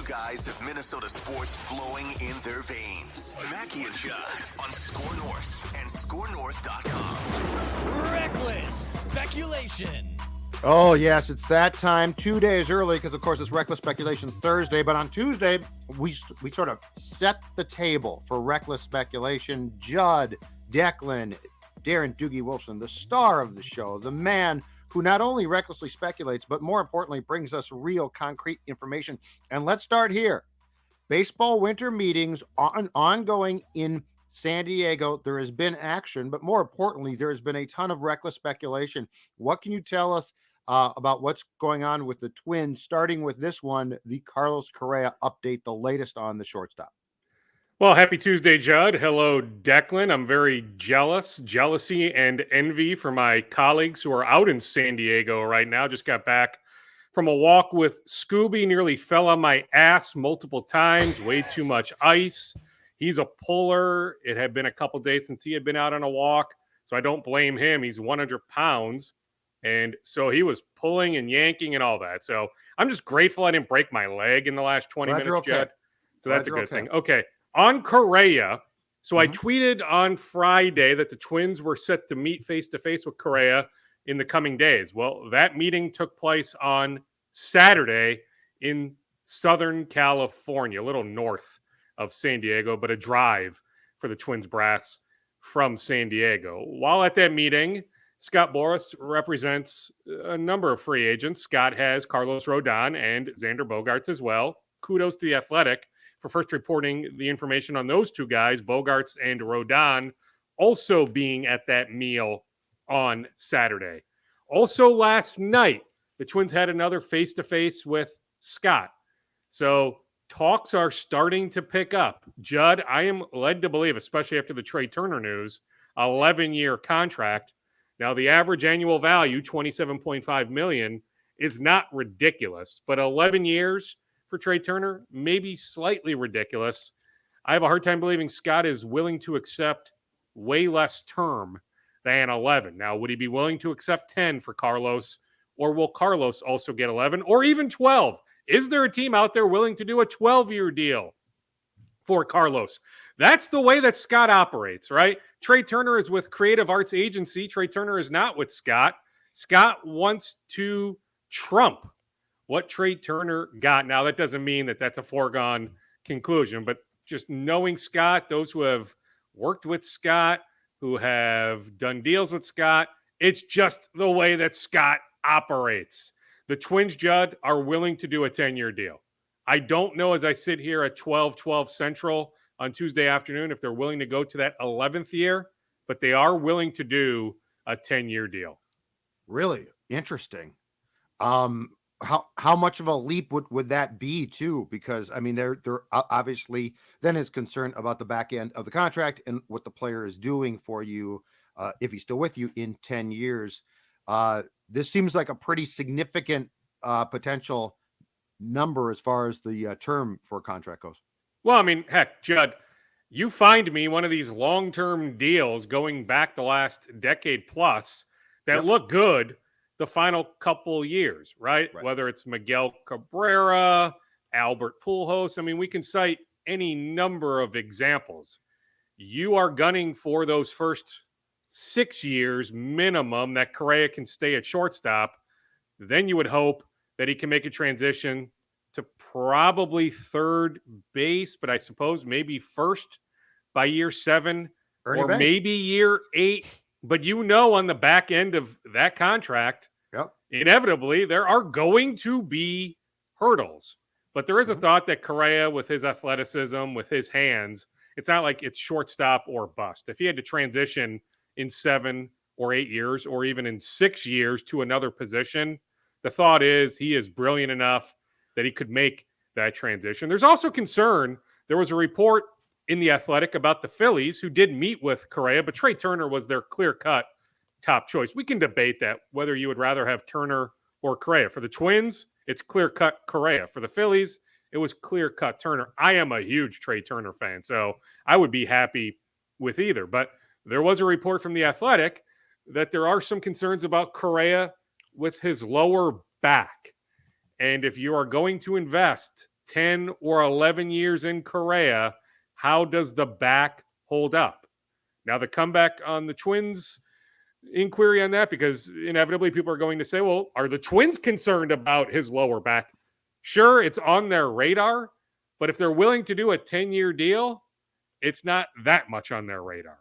guys have Minnesota sports flowing in their veins. Mackie and Judd on SKOR North and SKORNorth.com. Reckless speculation. Oh, yes, it's that time 2 days early because, of course, it's Reckless Speculation Thursday. But on Tuesday, we sort of set the table for Reckless Speculation. Judd, Declan, Darren Doogie Wolfson, the star of the show, the man who not only recklessly speculates, but more importantly, brings us real concrete information. And let's start here. Baseball winter meetings ongoing in San Diego. There has been action, but more importantly, there has been a ton of reckless speculation. What can you tell us about what's going on with the Twins, starting with this one, the Carlos Correa update, the latest on the shortstop? Well, happy Tuesday, Judd. Hello, Declan. I'm very jealousy and envy for my colleagues who are out in San Diego right now. Just got back from a walk with Scooby, nearly fell on my ass multiple times, way too much ice. He's a puller. It had been a couple days since he had been out on a walk, so I don't blame him. He's 100 pounds, and so he was pulling and yanking and all that. So I'm just grateful I didn't break my leg in the last 20 minutes, okay. Judd. So that's a good thing. Okay. On Correa, so I tweeted on Friday that the Twins were set to meet face-to-face with Correa in the coming days. Well, that meeting took place on Saturday in Southern California, a little north of San Diego, but a drive for the Twins brass from San Diego. While at that meeting, Scott Boras represents a number of free agents. Scott has Carlos Rodon and Xander Bogaerts as well. Kudos to The Athletic for first reporting the information on those two guys, Bogaerts and Rodon, also being at that meal on Saturday. Also last night, the Twins had another face-to-face with Scott. So talks are starting to pick up. Judd, I am led to believe, especially after the Trey Turner news, 11-year contract. Now, the average annual value, $27.5 million, is not ridiculous, but 11 years for Trey Turner, maybe slightly ridiculous. I have a hard time believing Scott is willing to accept way less term than 11. Now, would he be willing to accept 10 for Carlos, or will Carlos also get 11 or even 12? Is there a team out there willing to do a 12-year deal for Carlos? That's the way that Scott operates, right? Trey Turner is with Creative Arts Agency. Trey Turner is not with Scott. Scott wants to trump what Trey Turner got. Now, that doesn't mean that that's a foregone conclusion, but just knowing Scott, those who have worked with Scott, who have done deals with Scott, it's just the way that Scott operates. The Twins, Judd, are willing to do a 10-year deal. I don't know, as I sit here at 12 Central on Tuesday afternoon, if they're willing to go to that 11th year, but they are willing to do a 10-year deal. Really interesting. How much of a leap would that be too? Because I mean, they're obviously then is concerned about the back end of the contract and what the player is doing for you if he's still with you in 10 years. This seems like a pretty significant potential number as far as the term for a contract goes. Well, I mean, heck, Judd, you find me one of these long-term deals going back the last decade plus that look good the final couple years, right? Whether it's Miguel Cabrera, Albert Pujols. I mean, we can cite any number of examples. You are gunning for those first 6 years minimum that Correa can stay at shortstop. Then you would hope that he can make a transition to probably third base, but I suppose maybe first by year 7 or maybe year 8. But you know, on the back end of that contract, inevitably there are going to be hurdles. But there is a thought that Correa, with his athleticism, with his hands, it's not like it's shortstop or bust. If he had to transition in 7 or 8 years, or even in 6 years to another position, the thought is he is brilliant enough that he could make that transition. There's also concern. There was a report in The Athletic about the Phillies, who did meet with Correa, but Trey Turner was their clear-cut top choice. We can debate that, whether you would rather have Turner or Correa. For the Twins, it's clear-cut Correa. For the Phillies, it was clear-cut Turner. I am a huge Trey Turner fan, so I would be happy with either. But there was a report from The Athletic that there are some concerns about Correa with his lower back. And if you are going to invest 10 or 11 years in Correa, how does the back hold up? Now, the comeback on the Twins inquiry on that, because inevitably people are going to say, well, are the Twins concerned about his lower back? Sure, it's on their radar, but if they're willing to do a 10-year deal, it's not that much on their radar.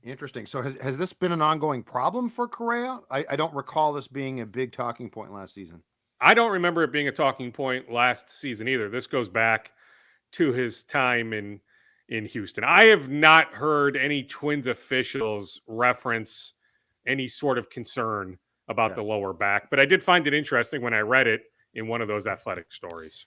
Interesting. So has this been an ongoing problem for Correa? I don't recall this being a big talking point last season. I don't remember it being a talking point last season either. This goes back to his time in Houston. I have not heard any Twins officials reference any sort of concern about the lower back, but I did find it interesting when I read it in one of those athletic stories.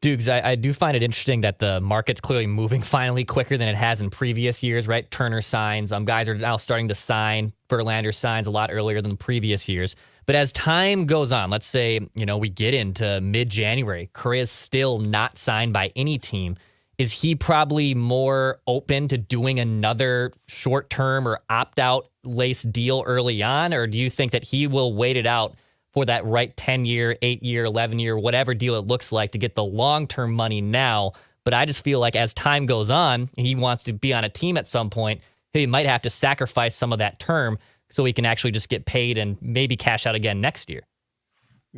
Dukes, I do find it interesting that the market's clearly moving finally quicker than it has in previous years, right? Turner signs. Guys are now starting to sign. Verlander signs a lot earlier than previous years. But as time goes on, let's say, we get into mid-January, Correa's still not signed by any team. Is he probably more open to doing another short-term or opt-out lace deal early on? Or do you think that he will wait it out for that right 10-year, 8-year, 11-year, whatever deal it looks like to get the long-term money now? But I just feel like as time goes on and he wants to be on a team at some point, he might have to sacrifice some of that term so he can actually just get paid and maybe cash out again next year.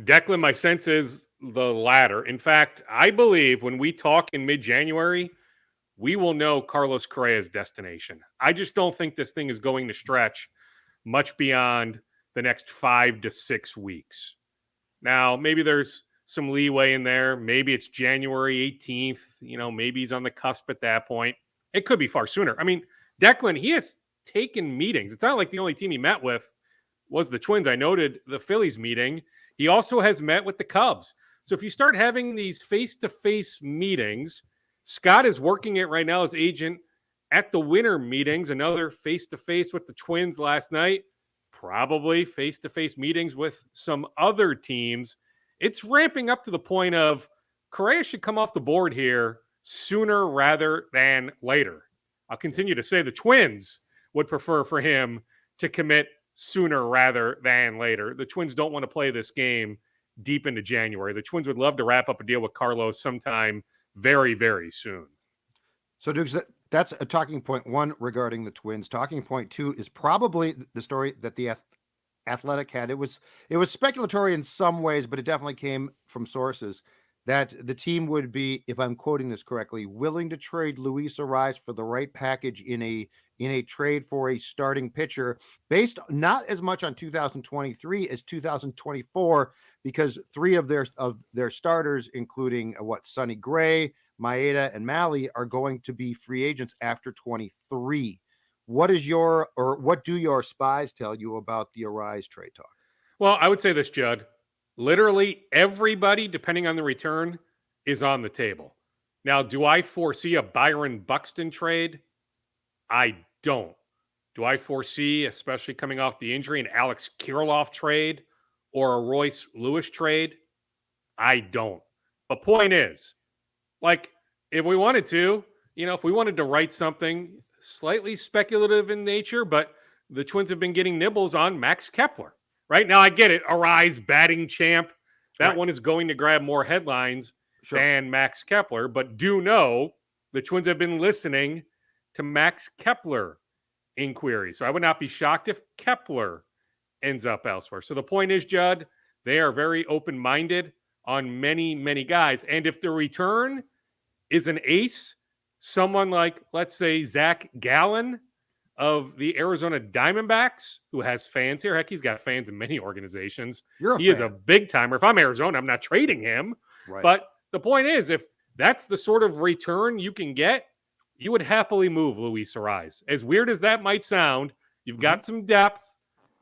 Declan, my sense is the latter. In fact, I believe when we talk in mid-January, we will know Carlos Correa's destination. I just don't think this thing is going to stretch much beyond the next 5 to 6 weeks. Now, maybe there's some leeway in there. Maybe it's January 18th. Maybe he's on the cusp at that point. It could be far sooner. I mean, Declan, he has taken meetings. It's not like the only team he met with was the Twins. I noted the Phillies meeting. He also has met with the Cubs. So if you start having these face-to-face meetings, Scott is working it right now as agent at the winter meetings, another face-to-face with the Twins last night, probably face-to-face meetings with some other teams. It's ramping up to the point of Correa should come off the board here sooner rather than later. I'll continue to say the Twins would prefer for him to commit sooner rather than later. The Twins don't want to play this game deep into January. The Twins would love to wrap up a deal with Carlos sometime very, very soon. So, Dukes, that's a talking point one regarding the Twins. Talking point two is probably the story that the Athletic had. It was speculatory in some ways, but it definitely came from sources that the team would be, if I'm quoting this correctly, willing to trade Luis Arraez for the right package in a trade for a starting pitcher, based not as much on 2023 as 2024, because 3 of their starters, including Sonny Gray, Maeda, and Malley, are going to be free agents after 23. What do your spies tell you about the Arraez trade talk? Well, I would say this, Judd. Literally everybody, depending on the return, is on the table. Now, do I foresee a Byron Buxton trade? I don't. Do I foresee, especially coming off the injury, an Alex Kirilloff trade or a Royce Lewis trade? I don't. But point is, if we wanted to, if we wanted to write something slightly speculative in nature, but the Twins have been getting nibbles on Max Kepler. Right now, I get it. Arraez, batting champ. That one is going to grab more headlines than Max Kepler. But do know the Twins have been listening to Max Kepler inquiry. So I would not be shocked if Kepler ends up elsewhere. So the point is, Judd, they are very open-minded on many, many guys. And if the return is an ace, someone like, let's say, Zach Gallen of the Arizona Diamondbacks, who has fans here. Heck, he's got fans in many organizations. He is a big timer. If I'm Arizona, I'm not trading him. Right. But the point is, if that's the sort of return you can get, you would happily move Luis Arraez. As weird as that might sound, you've got some depth.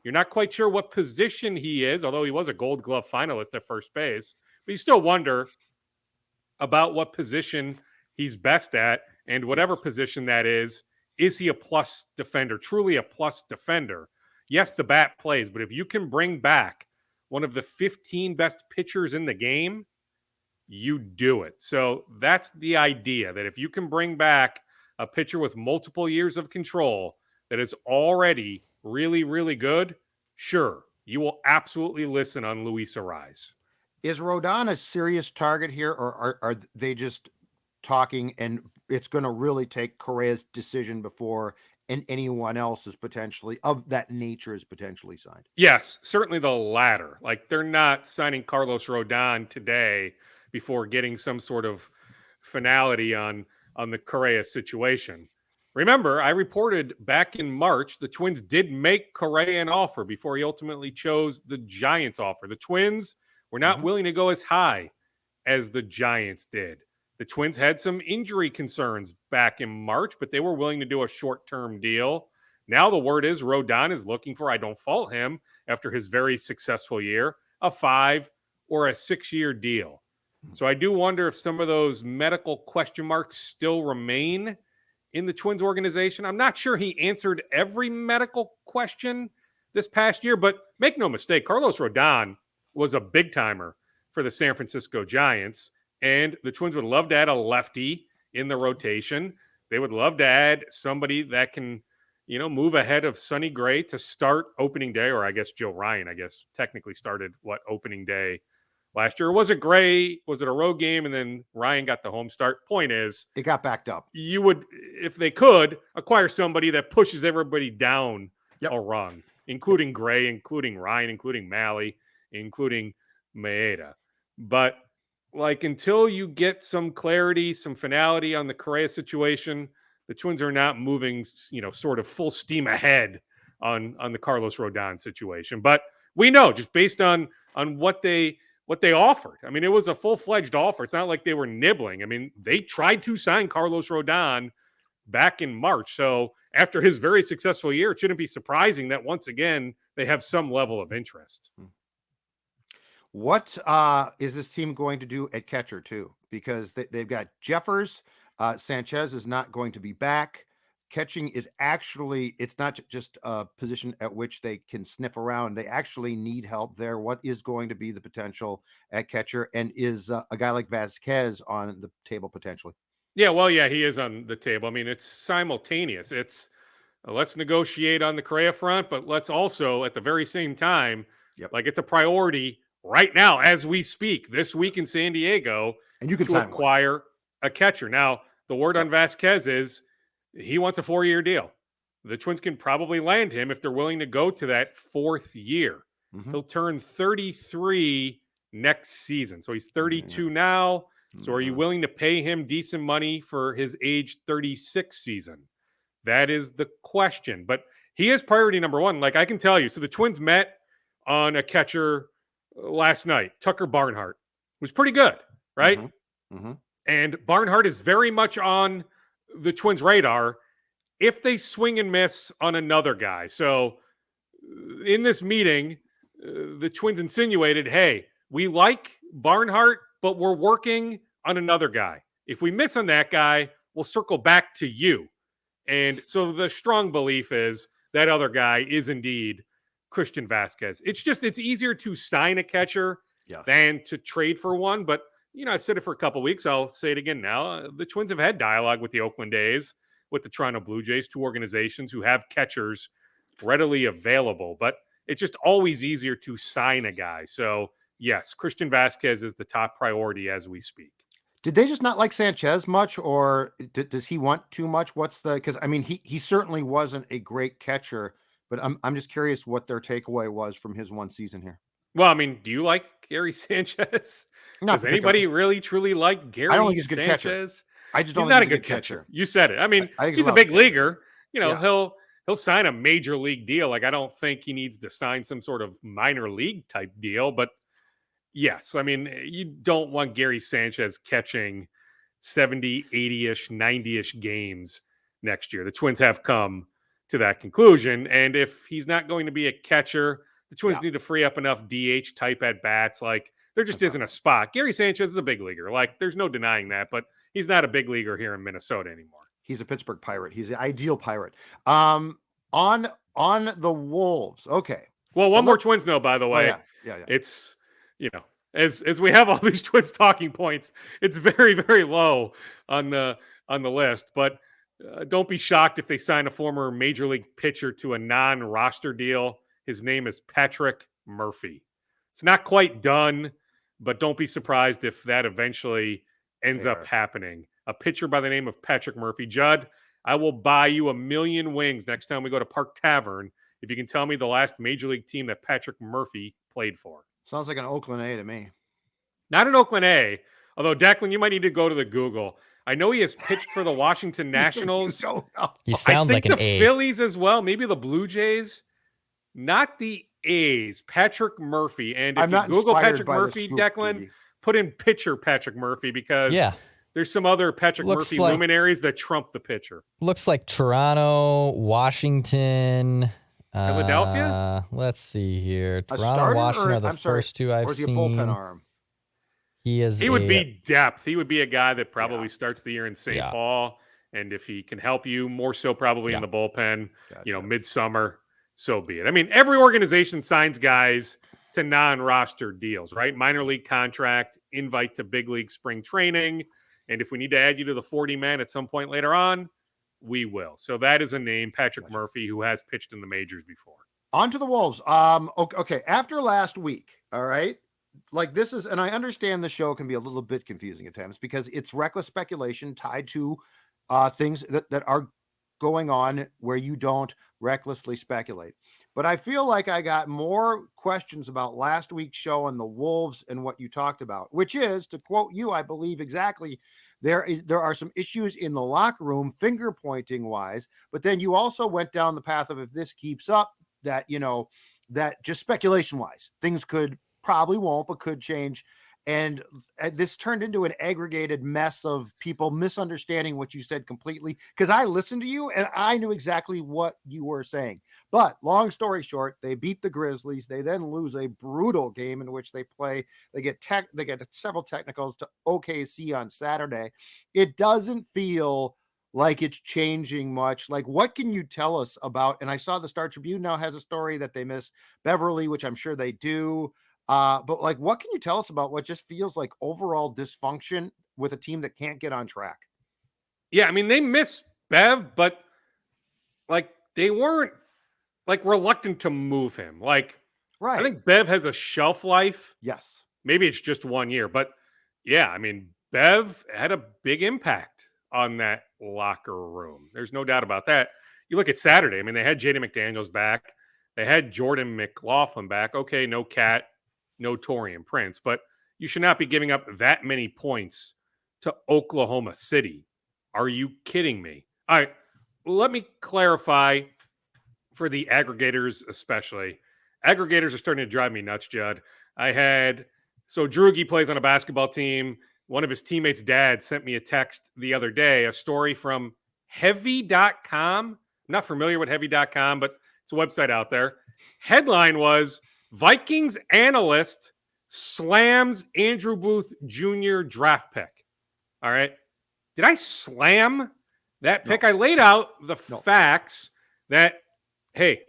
You're not quite sure what position he is, although he was a Gold Glove finalist at first base. But you still wonder about what position he's best at, and whatever position that is he a plus defender, truly a plus defender? Yes, the bat plays, but if you can bring back one of the 15 best pitchers in the game, you do it. So that's the idea, that if you can bring back a pitcher with multiple years of control that is already really, really good, sure, you will absolutely listen on Luis Arraez. Is Rodon a serious target here, or are they just talking and it's going to really take Correa's decision before and anyone else is potentially of that nature is potentially signed? Yes, certainly the latter. Like they're not signing Carlos Rodon today before getting some sort of finality on the Correa situation. Remember, I reported back in March the Twins did make Correa an offer before he ultimately chose the Giants offer. The Twins were not willing to go as high as the Giants did. The Twins had some injury concerns back in March, but they were willing to do a short-term deal. Now the word is Rodon is looking for, I don't fault him, after his very successful year, a 5 or a 6-year deal. So I do wonder if some of those medical question marks still remain in the Twins organization. I'm not sure he answered every medical question this past year, but make no mistake, Carlos Rodon was a big timer for the San Francisco Giants, and the Twins would love to add a lefty in the rotation. They would love to add somebody that can, move ahead of Sonny Gray to start opening day, or I guess Joe Ryan, technically started opening day last year. Was it Gray? Was it a road game? And then Ryan got the home start. Point is, it got backed up. You would, if they could, acquire somebody that pushes everybody down a rung, including Gray, including Ryan, including Malley, including Maeda. But until you get some clarity, some finality on the Correa situation, the Twins are not moving, sort of full steam ahead on the Carlos Rodon situation. But we know, just based on what they offered. I mean, it was a full-fledged offer. It's not like they were nibbling. I mean, they tried to sign Carlos Rodon back in March. So after his very successful year, it shouldn't be surprising that once again, they have some level of interest. What is this team going to do at catcher too? Because they've got Jeffers. Sanchez is not going to be back. Catching is actually, it's not just a position at which they can sniff around. They actually need help there. What is going to be the potential at catcher? And is a guy like Vasquez on the table potentially? Yeah, well, yeah, he is on the table. I mean, it's simultaneous. It's let's negotiate on the Correa front, but let's also at the very same time, it's a priority right now as we speak this week in San Diego, and you can acquire a catcher. Now, the word on Vasquez is he wants a 4-year deal. The Twins can probably land him if they're willing to go to that 4th year. He'll turn 33 next season. So he's 32 now. So are you willing to pay him decent money for his age 36 season? That is the question. But he is priority number one. I can tell you. So the Twins met on a catcher last night, Tucker Barnhart, was pretty good, right? And Barnhart is very much on the Twins' radar if they swing and miss on another guy. So in this meeting, the Twins insinuated, hey, we like Barnhart, but we're working on another guy. If we miss on that guy, we'll circle back to you. And so the strong belief is that other guy is indeed Christian Vasquez. It's easier to sign a catcher than to trade for one. But, I've said it for a couple of weeks. I'll say it again now. The Twins have had dialogue with the Oakland A's, with the Toronto Blue Jays, two organizations who have catchers readily available. But it's just always easier to sign a guy. So, yes, Christian Vasquez is the top priority as we speak. Did they just not like Sanchez much, or does he want too much? Because I mean, he certainly wasn't a great catcher, but I'm just curious what their takeaway was from his one season here. Well, I mean, do you like Gary Sanchez? Does anybody really truly like Gary Sanchez? I don't think he's a good catcher. I just don't he's think not he's a good catcher. You said it. I mean, he's a big leaguer. He'll sign a major league deal. I don't think he needs to sign some sort of minor league type deal, but yes, I mean, you don't want Gary Sanchez catching 70, 80-ish, 90-ish games next year. The Twins have come to that conclusion. And if he's not going to be a catcher, the Twins need to free up enough DH type at bats. There just isn't a spot. Gary Sanchez is a big leaguer. There's no denying that, but he's not a big leaguer here in Minnesota anymore. He's a Pittsburgh Pirate. He's the ideal Pirate. On the Wolves. Okay. Well, one more Twins note, by the way. It's, as we have all these Twins talking points, it's very, very low on the list. But don't be shocked if they sign a former major league pitcher to a non-roster deal. His name is Patrick Murphy. It's not quite done, but don't be surprised if that eventually ends up happening. A pitcher by the name of Patrick Murphy. Judd, I will buy you 1,000,000 wings next time we go to Park Tavern if you can tell me the last major league team that Patrick Murphy played for. Sounds like an Oakland A to me. Not an Oakland A, although Declan, you might need to go to the Google. I know he has pitched for the Washington Nationals. He sounds like an A. I think the Phillies as well, maybe the Blue Jays. Not the A's. Patrick Murphy. And if you Google Patrick Murphy, Declan, put in pitcher Patrick Murphy because there's some other Patrick Murphy luminaries that trump the pitcher. Looks like Toronto, Washington, Philadelphia. Let's see here. Toronto, Washington are the first two I've seen. Or is he a bullpen arm? He would be depth. He would be a guy that probably starts the year in St. Paul. And if he can help you, more so probably in the bullpen, midsummer, so be it. I mean, every organization signs guys to non-roster deals, right? Minor league contract, invite to big league spring training. And if we need to add you to the 40-man at some point later on, we will. So that is a name, Patrick Murphy, who has pitched in the majors before. On to the Wolves. Okay. After last week, all right, like this is, and I understand the show can be a little bit confusing at times because it's reckless speculation tied to things that are going on where you don't recklessly speculate. But I feel like I got more questions about last week's show and the Wolves and what you talked about, which is, to quote you, I believe exactly, there are some issues in the locker room, finger pointing wise, but then you also went down the path of, if this keeps up, that, that just speculation wise, things probably won't, but could change. And this turned into an aggregated mess of people misunderstanding what you said completely, because I listened to you and I knew exactly what you were saying. But long story short, they beat the Grizzlies. They then lose a brutal game in which they get several technicals to OKC on Saturday. It doesn't feel like it's changing much. Like, what can you tell us about? And I saw the Star Tribune now has a story that they miss Beverly, which I'm sure they do. But like, what can you tell us about what just feels like overall dysfunction with a team that can't get on track? Yeah, I mean, they miss Bev, but like they weren't like reluctant to move him. Like, right. I think Bev has a shelf life. Yes. Maybe it's just 1 year, but yeah, I mean, Bev had a big impact on that locker room. There's no doubt about that. You look at Saturday, I mean, they had Jaden McDaniels back. They had Jordan McLaughlin back. Okay, no Cat, no Torian Prince, but you should not be giving up that many points to Oklahoma City. Are you kidding me? All right, let me clarify for the aggregators especially. Aggregators are starting to drive me nuts, Judd. So Drugi plays on a basketball team. One of his teammates' dad sent me a text the other day, a story from heavy.com. I'm not familiar with heavy.com, but it's a website out there. Headline was, Vikings analyst slams Andrew Booth Jr. draft pick. All right. Did I slam that pick? No. I laid out the facts that, hey,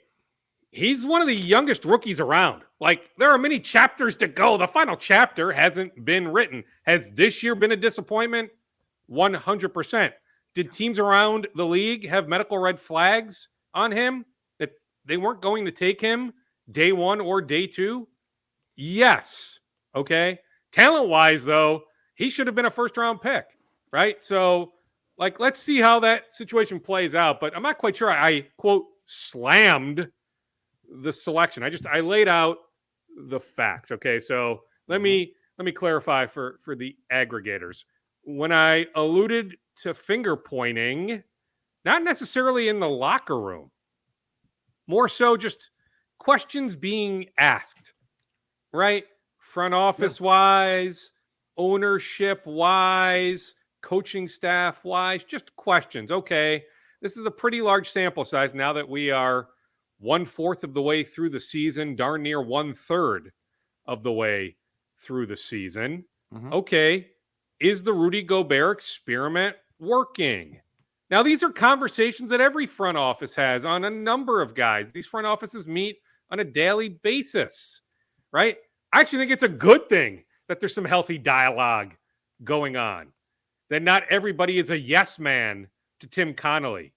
he's one of the youngest rookies around. Like, there are many chapters to go. The final chapter hasn't been written. Has this year been a disappointment? 100%. Did teams around the league have medical red flags on him that they weren't going to take him day one or day two? Yes. Okay. Talent-wise, though, he should have been a first-round pick, right? So, like, let's see how that situation plays out. But I'm not quite sure I quote, slammed the selection. I laid out the facts. Okay. So let me clarify for the aggregators. When I alluded to finger pointing, not necessarily in the locker room, more so just questions being asked, right? Front office wise, ownership wise, coaching staff wise, just questions. Okay. This is a pretty large sample size now that we are 1/4 of the way through the season, darn near 1/3 of the way through the season. Mm-hmm. Okay. Is the Rudy Gobert experiment working? Now, these are conversations that every front office has on a number of guys. These front offices meet on a daily basis, right? I actually think it's a good thing that there's some healthy dialogue going on, that not everybody is a yes man to Tim Connolly,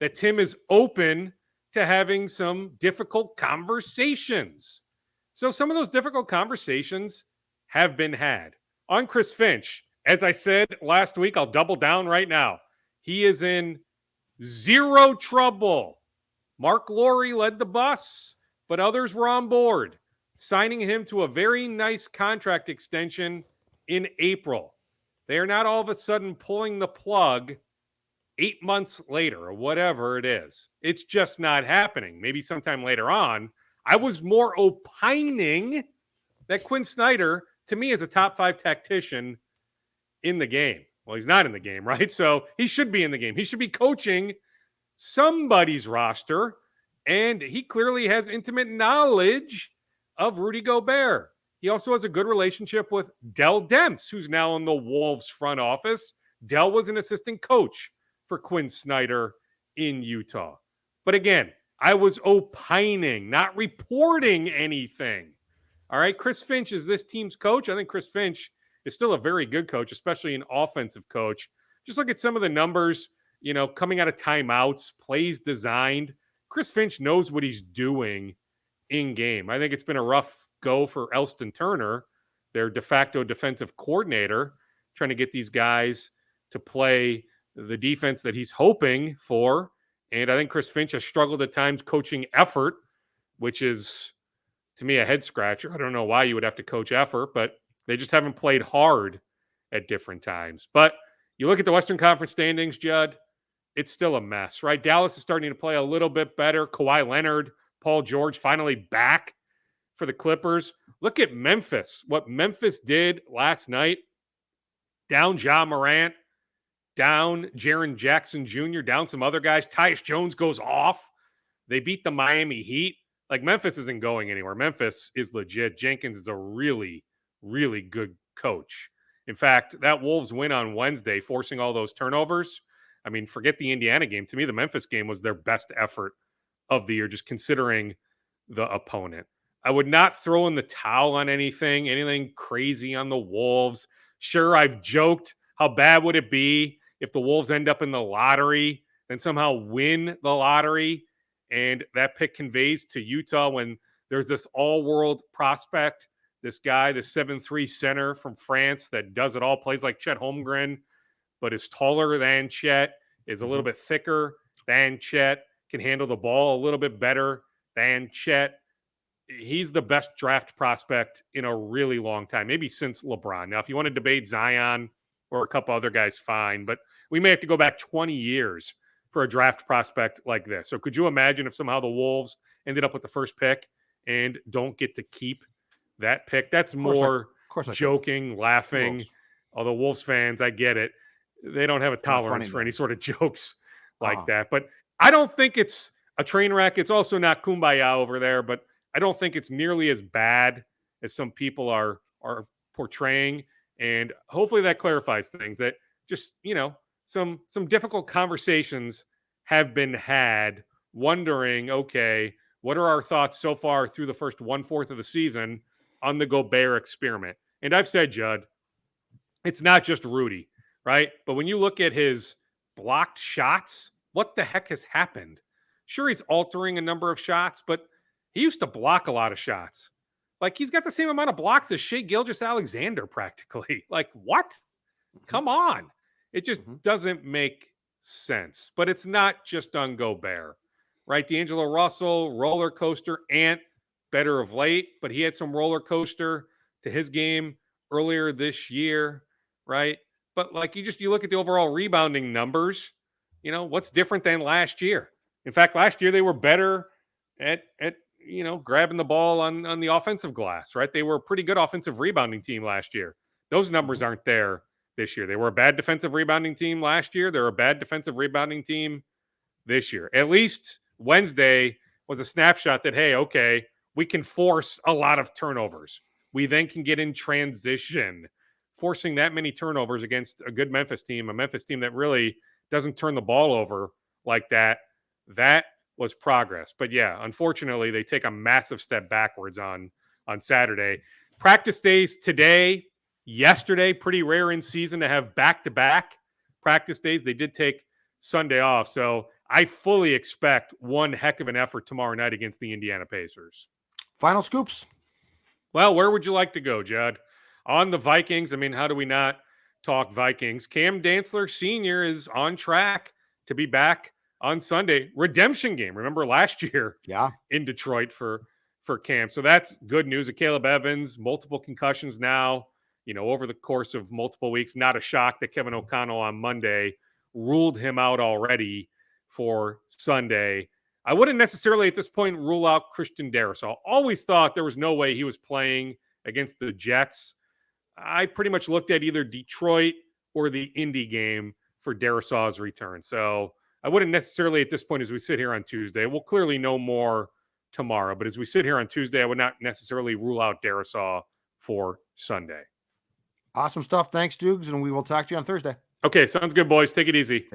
that Tim is open to having some difficult conversations. So some of those difficult conversations have been had. On Chris Finch, as I said last week, I'll double down right now. He is in zero trouble. Mark Lowry led the bus, but others were on board, signing him to a very nice contract extension in April. They are not all of a sudden pulling the plug 8 months later or whatever it is. It's just not happening. Maybe sometime later on. I was more opining that Quinn Snyder, to me, is a top 5 tactician in the game. Well, he's not in the game, right? So he should be in the game. He should be coaching somebody's roster, and he clearly has intimate knowledge of Rudy Gobert. He also has a good relationship with Dell Demps, who's now in the Wolves front office. Dell was an assistant coach for Quinn Snyder in Utah. But again, I was opining, not reporting anything. All right, Chris Finch is this team's coach. I think Chris Finch is still a very good coach, especially an offensive coach. Just look at some of the numbers, coming out of timeouts, plays designed. Chris Finch knows what he's doing in game. I think it's been a rough go for Elston Turner, their de facto defensive coordinator, trying to get these guys to play the defense that he's hoping for. And I think Chris Finch has struggled at times coaching effort, which is, to me, a head scratcher. I don't know why you would have to coach effort, but they just haven't played hard at different times. But you look at the Western Conference standings, Judd, it's still a mess, right? Dallas is starting to play a little bit better. Kawhi Leonard, Paul George finally back for the Clippers. Look at Memphis. What Memphis did last night, down Ja Morant, down Jaren Jackson Jr., down some other guys. Tyus Jones goes off. They beat the Miami Heat. Like, Memphis isn't going anywhere. Memphis is legit. Jenkins is a really, really good coach. In fact, that Wolves win on Wednesday, forcing all those turnovers. I mean, forget the Indiana game. To me, the Memphis game was their best effort of the year, just considering the opponent. I would not throw in the towel on anything crazy on the Wolves. Sure, I've joked, how bad would it be if the Wolves end up in the lottery and somehow win the lottery, and that pick conveys to Utah when there's this all-world prospect, this guy, the 7'3" center from France that does it all, plays like Chet Holmgren, but is taller than Chet, is a little bit thicker than Chet, can handle the ball a little bit better than Chet. He's the best draft prospect in a really long time, maybe since LeBron. Now, if you want to debate Zion or a couple other guys, fine, but we may have to go back 20 years for a draft prospect like this. So could you imagine if somehow the Wolves ended up with the first pick and don't get to keep that pick? That's more joking, laughing. Although Wolves fans, I get it. They don't have a tolerance for any sort of jokes like that. But I don't think it's a train wreck. It's also not kumbaya over there, but I don't think it's nearly as bad as some people are portraying. And hopefully that clarifies things, that just, some difficult conversations have been had, wondering, okay, what are our thoughts so far through the first 1/4 of the season on the Gobert experiment? And I've said, Judd, it's not just Rudy, right? But when you look at his blocked shots, what the heck has happened? Sure, he's altering a number of shots, but he used to block a lot of shots. Like, he's got the same amount of blocks as Shai Gilgeous-Alexander practically. Like, what? Come on. It just doesn't make sense. But it's not just on Gobert, right? D'Angelo Russell, roller coaster, Ant, better of late, but he had some roller coaster to his game earlier this year, right? But like, you look at the overall rebounding numbers, what's different than last year? In fact, last year they were better at grabbing the ball on the offensive glass, right? They were a pretty good offensive rebounding team last year. Those numbers aren't there this year. They were a bad defensive rebounding team last year. They're a bad defensive rebounding team this year. At least Wednesday was a snapshot that, hey, okay, we can force a lot of turnovers. We then can get in transition. Forcing that many turnovers against a good Memphis team, a Memphis team that really doesn't turn the ball over like that, that was progress. But yeah, unfortunately, they take a massive step backwards on Saturday. Practice days today, yesterday, pretty rare in season to have back-to-back practice days. They did take Sunday off. So I fully expect one heck of an effort tomorrow night against the Indiana Pacers. Final scoops. Well, where would you like to go, Judd? On the Vikings, I mean, how do we not talk Vikings? Cam Dantzler Sr. is on track to be back on Sunday. Redemption game. Remember last year in Detroit for Cam. So that's good news. Caleb Evans, multiple concussions now, over the course of multiple weeks. Not a shock that Kevin O'Connell on Monday ruled him out already for Sunday. I wouldn't necessarily at this point rule out Christian Darrisaw. Always thought there was no way he was playing against the Jets. I pretty much looked at either Detroit or the Indy game for Darrisaw's return. So I wouldn't necessarily at this point as we sit here on Tuesday. We'll clearly know more tomorrow. But as we sit here on Tuesday, I would not necessarily rule out Darrisaw for Sunday. Awesome stuff. Thanks, Dukes. And we will talk to you on Thursday. Okay, sounds good, boys. Take it easy.